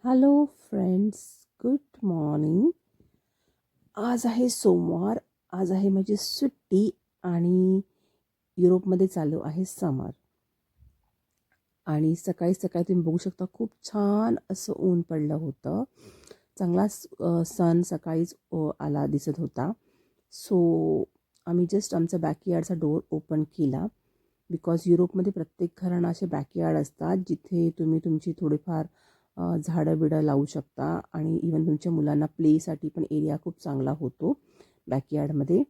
Hello friends, good morning. आज आहे सोमवार. आज आहे माझी सुट्टी आणि युरोपमध्ये चालू आहे समर. आणि सकाळी सकाळी तुम्ही बघू शकता खूप छान असं ऊन पडलं होतं. चांगला सन सकाळीच आला दिसत होता. सो आम्ही जस्ट आमचा बॅकयार्डचा डोअर ओपन केला. बिकॉज युरोपमध्ये प्रत्येक घराणं असे बॅकयार्ड असतात जिथे तुम्ही तुमची थोडीफार झाडं बिडं लावू शकता आणि इवन तुमच्या मुलांना प्लेसाठी पण एरिया खूप चांगला होतो बॅकयार्डमध्ये.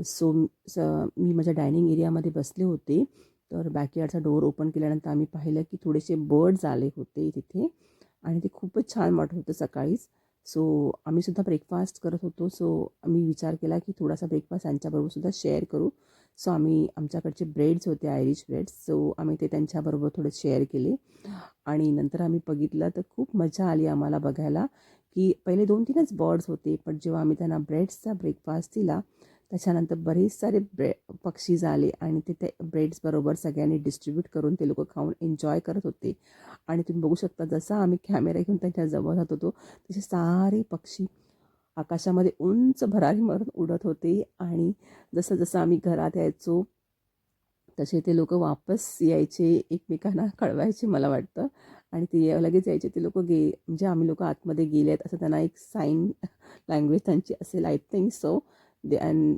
सो मी माझ्या डायनिंग एरियामध्ये बसले होते, तर बॅकयार्डचा डोअर ओपन केल्यानंतर आम्ही पाहिलं की थोडेसे बर्ड्स आले होते तिथे आणि ते खूपच छान वाटत होतं सकाळीच. सो आम्हीसुद्धा ब्रेकफास्ट करत होतो. सो आम्ही विचार केला की थोडासा ब्रेकफास्ट त्यांच्याबरोबरसुद्धा शेअर करू. सो आम्ही आमच्याकडचे ब्रेड्स होते, आयरिश ब्रेड्स, सो आम्ही ते त्यांच्याबरोबर थोडे शेअर केले. आणि नंतर आम्ही बघितलं तर खूप मजा आली आम्हाला बघायला की पहिले 2-3च बर्ड्स होते, पण जेव्हा आम्ही त्यांना ब्रेड्सचा ब्रेकफास्ट दिला त्याच्यानंतर बरेच सारे पक्षी आले आणि ते ब्रेड्सबरोबर सगळ्यांनी डिस्ट्रीब्यूट करून ते लोक खाऊन एन्जॉय करत होते. आणि तुम्ही बघू शकता जसा आम्ही कॅमेरा घेऊन त्यांच्या जवळ जात होतो तसे सारे पक्षी आकाशामध्ये उंच भरारी मारून उडत होते. आणि जसं जसं आम्ही घरात यायचो तसे ते लोक वापस यायचे, एकमेकांना कळवायचे मला वाटतं. आणि ते लगेच यायचे ते लोक म्हणजे आम्ही लोक आतमध्ये गेले आहेत असं त्यांना एक साईन लँग्वेज त्यांची असेल, I think so. And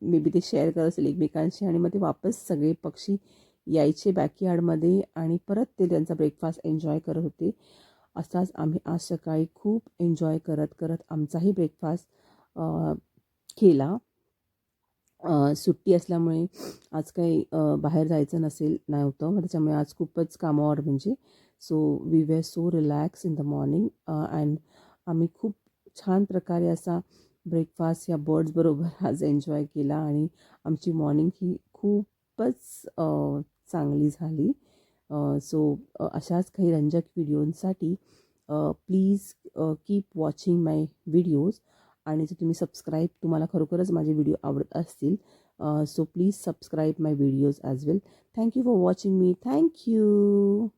may be ते शेअर करत असेल एकमेकांशी आणि मग ते वापस सगळे पक्षी यायचे बॅकयार्डमध्ये आणि परत ते त्यांचा ब्रेकफास्ट एन्जॉय करत होते. असाच आम्ही आज सकाळी खूप एन्जॉय करत करत आमचाही ब्रेकफास्ट केला. सुट्टी असल्यामुळे आज काही बाहेर जायचं नव्हतं, मग त्याच्यामुळे आज खूपच कामावर म्हणजे so we were so relax in the morning. And आम्ही खूप छान प्रकारे असा ब्रेकफास्ट या बर्ड्सबरोबर आज एन्जॉय केला आणि आमची मॉर्निंग ही खूपच चांगली झाली. सो अशाच काही रंजक व्हिडिओंसाठी please keep watching my videos. आणि जर तुम्हाला खरोखरच माझे व्हिडिओ आवडत असतील so please subscribe my videos as well. Thank you for watching me. Thank you.